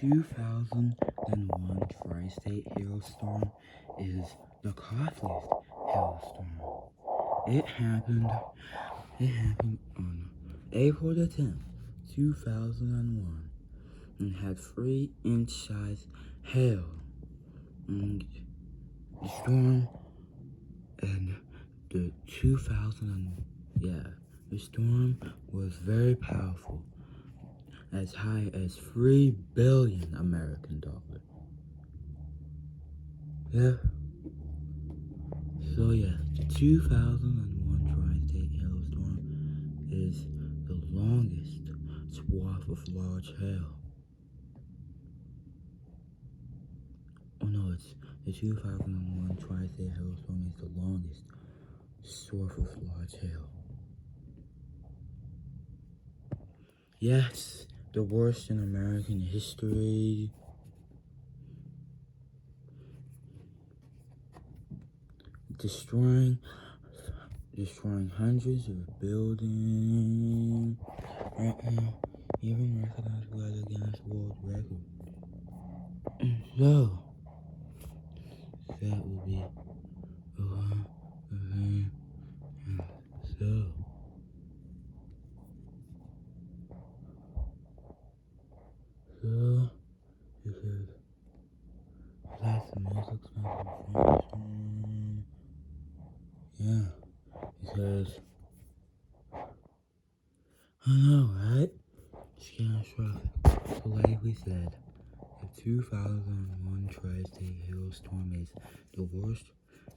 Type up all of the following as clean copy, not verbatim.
2001 tri-state hailstorm is the costliest hailstorm. It happened on April the 10th, 2001, and had 3-inch size hail. And the storm and the storm was very powerful, as high as $3 billion American dollars. Yeah. So yeah, the 2001 tri-state hailstorm is the longest swath of large hail. Oh no, it's the 2001 tri-state hailstorm is the longest swath of large hail. Yes, the worst in American history. Destroying hundreds of buildings. Right now, even recognized by the Guinness World Record. So, that will be a lot of rain. So, because that's the most expensive function. Yeah, because, I know, right? It's catastrophic. So like we said, the 2001 tri-state hailstorm is the worst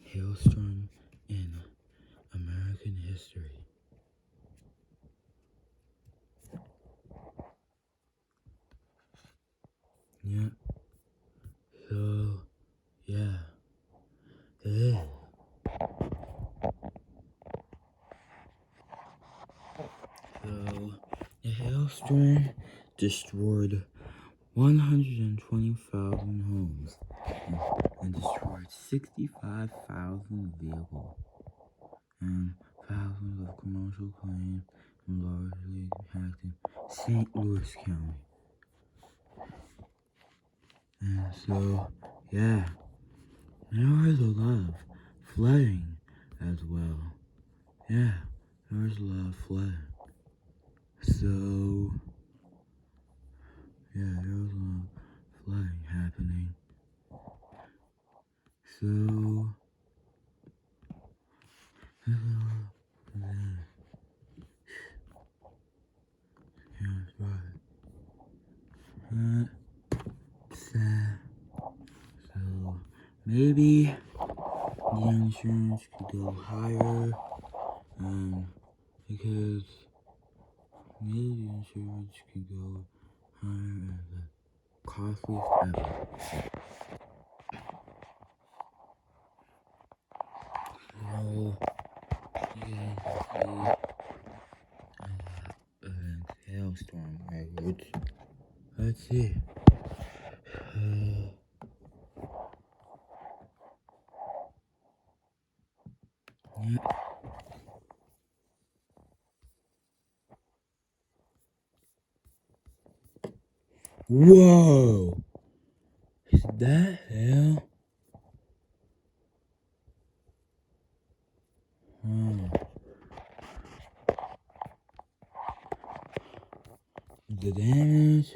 hailstorm in American history. Yeah. So, yeah. It is. So, the hailstorm destroyed 120,000 homes and destroyed 65,000 vehicles and thousands of commercial planes and largely impacted St. Louis County. And so, yeah, there was a lot of flooding as well. Yeah, there was a lot of flooding. So, yeah, there was a lot of flooding happening. So, sad. So, maybe the insurance could go higher, because maybe the insurance could go higher as the costliest ever. So, you guys can see hailstorm records. Let's see. Yeah. Whoa! Is that hell? The damage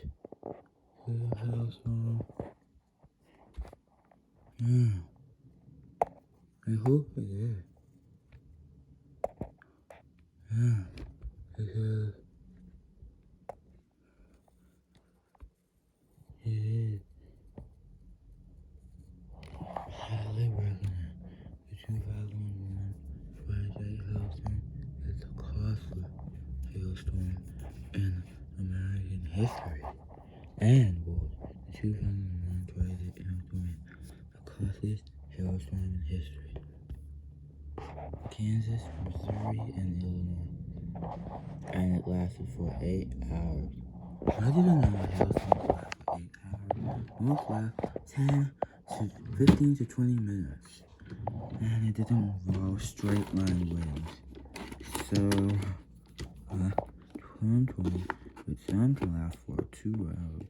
to the hailstorm. I hope it is. Because it is highly recommend the 2001 Friday hailstorm is the costliest hailstorm in American history. And the 2001 Friday hailstorm is the costliest hailstorm in history. Kansas, Missouri, and Illinois. And it lasted for 8 hours. I didn't know a hailstorm lasted for 8 hours. Most last 10 to 15 to 20 minutes. And it didn't involve straight line winds. So, storm which some can last for 2 hours.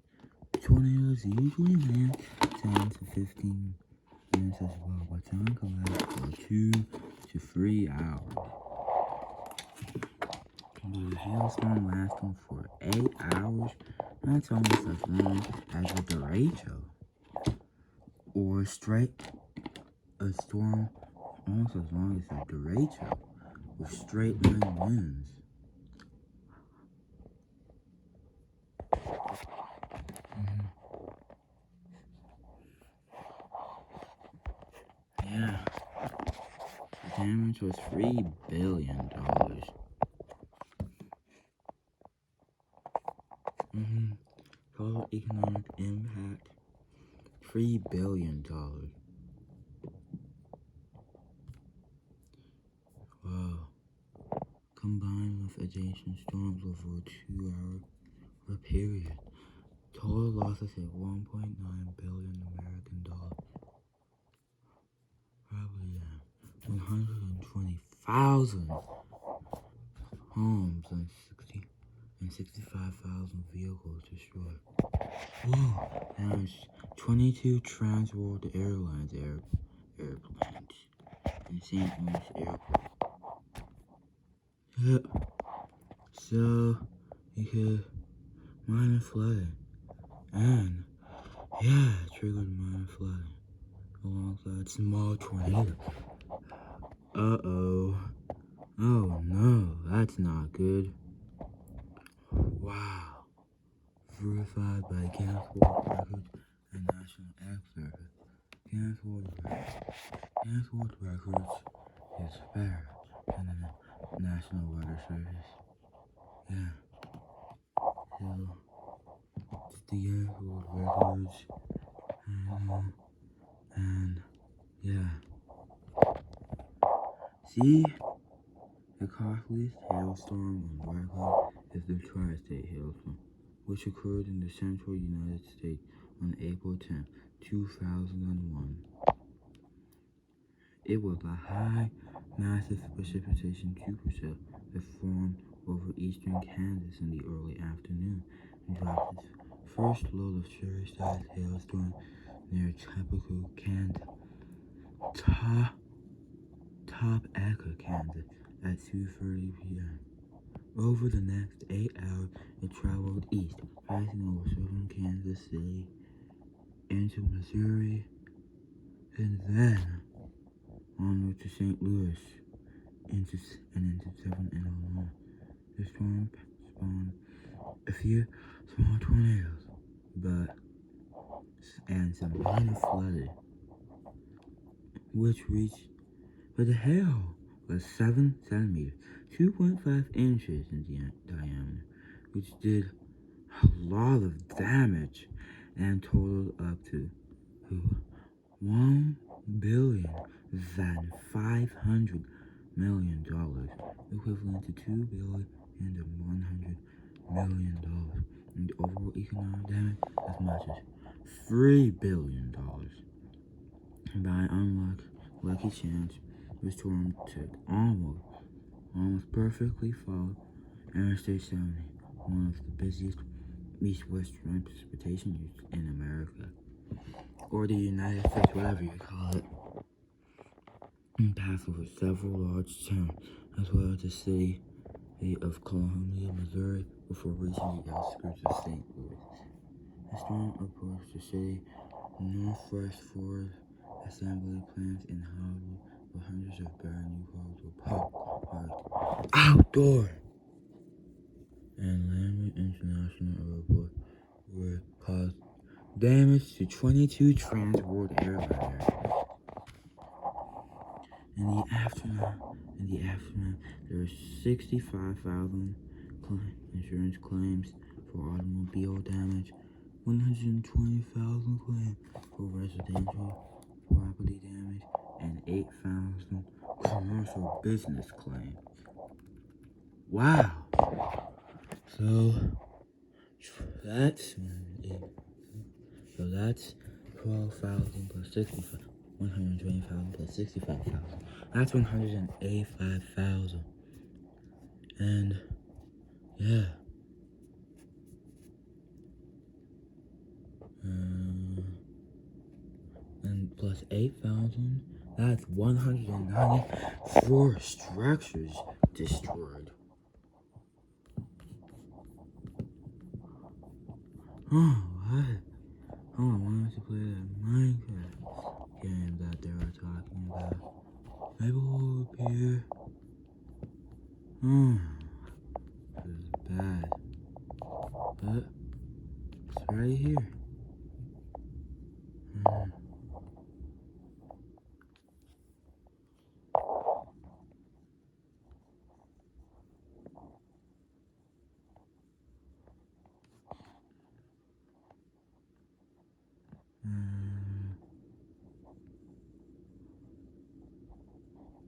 tornadoes usually last 10 to 15 minutes as well, but some can last for 2 to 3 hours. With a hailstorm lasting for 8 hours, that's almost as long as a derecho. Or a storm almost as long as a derecho with straight line winds. Yeah, the damage was $3 billion. Total economic impact, $3 billion. Wow. Combined with adjacent storms over a 2-hour period. Total losses at $1.9 billion American dollars. Probably 120,000 homes and 65,000 vehicles destroyed. Whoa! There's 22 Transworld Airlines airplanes in St. Louis Airport. Yep. So you could minor flooding, and yeah, it triggered minor flooding alongside small tornadoes. Uh-oh. Oh no, that's not good. Wow. Verified by Guinness World Records and National Egg Service. Guinness World Records is better than the National Weather Service. Yeah. So, it's the Guinness World Records. And yeah. See? The costliest hailstorm on record is the Tri-State hailstorm, which occurred in the central United States on April 10, 2001. It was a high, massive precipitation supercell that formed over eastern Kansas in the early afternoon and dropped its first load of Cherry-sized hailstorm near tropical Kansas, Topeka, Kansas, at 2:30 p.m. Over the next 8 hours, it traveled east, passing over southern Kansas City into Missouri, and then onward to St. Louis, into southern Illinois. The storm spawned a few small tornadoes, and some minor flooding, but the hail was 7 centimeters, 2.5 inches in diameter, which did a lot of damage and totaled up to $1,500,000,000, equivalent to $2,100,000,000, and overall economic damage as much as $3 billion. And by unlucky chance, the storm took almost perfectly followed Interstate 70, one of the busiest east-west transportation routes in America, or the United States, whatever you call it, and passed over several large towns, as well as the city of Columbia, Missouri, before reaching the outskirts of St. Louis. The storm approached the city Northwest Ford assembly plants in Hollywood, where hundreds of brand new cars were parked outdoor. And Landry International Airport were caused damage to 22 Transworld Airlines. In the aftermath, there were 65,000 insurance claims for automobile damage, 120,000 claims for residential property damage, and 8,000 commercial business claims. Wow! So that's 12,000 plus 65. 120,000 plus 65,000. That's 185,000. And yeah. plus 8,000. That's 194 structures destroyed. Oh, what? Oh, I wanted to play that Minecraft game that they were talking about. Maybe we'll appear. This is bad. But it's right here.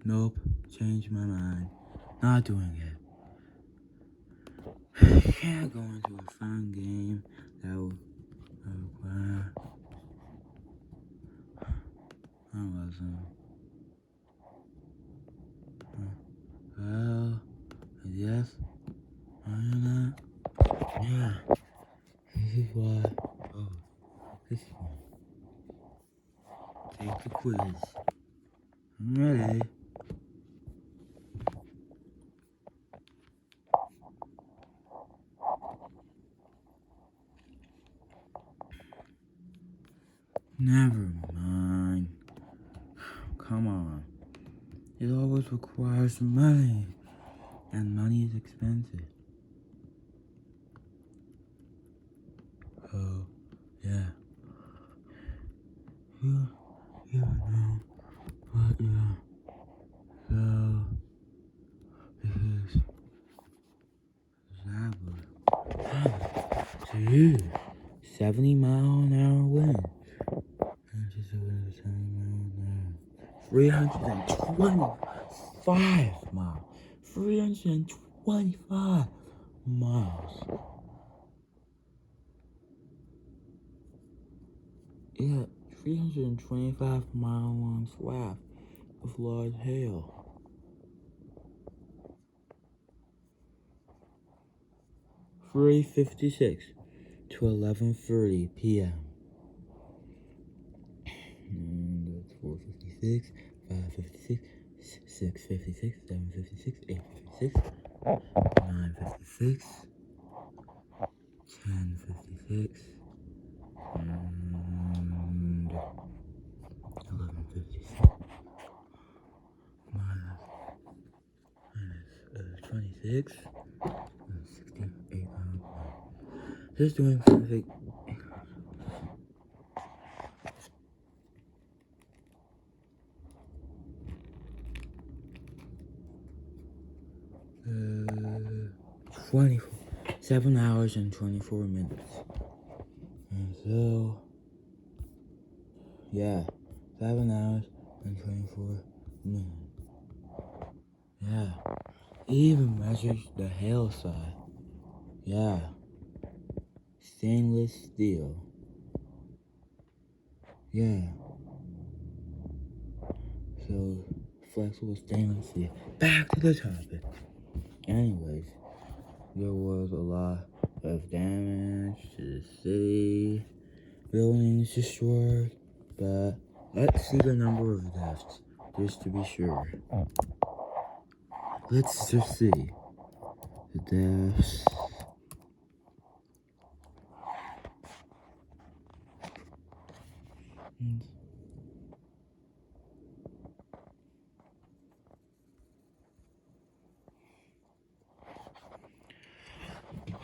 Nope, changed my mind. Not doing it. You can't go into a fun game that will require. I wasn't. Well, yes, why not? Yeah, this is why. Oh, this one. Take the quiz. I'm ready. Never mind. Come on. It always requires money, and money is expensive. Oh, yeah. You know, but yeah. So, this is Zabur. Dude, 70 mile an hour wind. And just over 70 miles an hour. 325 miles. 325 miles. Yeah, 325 mile long swath of large hail. 3:56 to 11:30 p.m. And that's 4:56, 5:56, 6:56, 7:56, 8:56, 9:56, 10:56, and 11:56. Minus 26, 68 pounds. Just doing perfect. Uh, 7 hours and 24 minutes. And so, yeah, 7 hours and 24 minutes. Yeah, even measures the hail size. Yeah, stainless steel. Yeah, so flexible stainless steel. Back to the topic. Anyways, there was a lot of damage to the city, buildings destroyed, but let's see the number of deaths, just to be sure. Let's just see the deaths.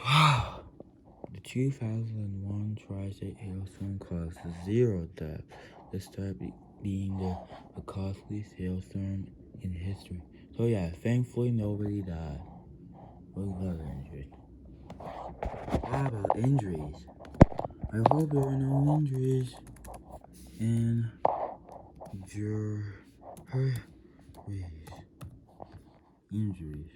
Wow. The 2001 Tri-State hailstorm caused 0 deaths, despite being the costliest hailstorm in history. So yeah, thankfully nobody died. We got injured. How about injuries? I hope there are no injuries in your injuries.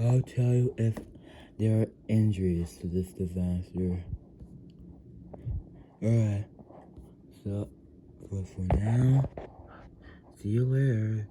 I'll tell you if there are injuries to this disaster. Alright, so, but for now, see you later.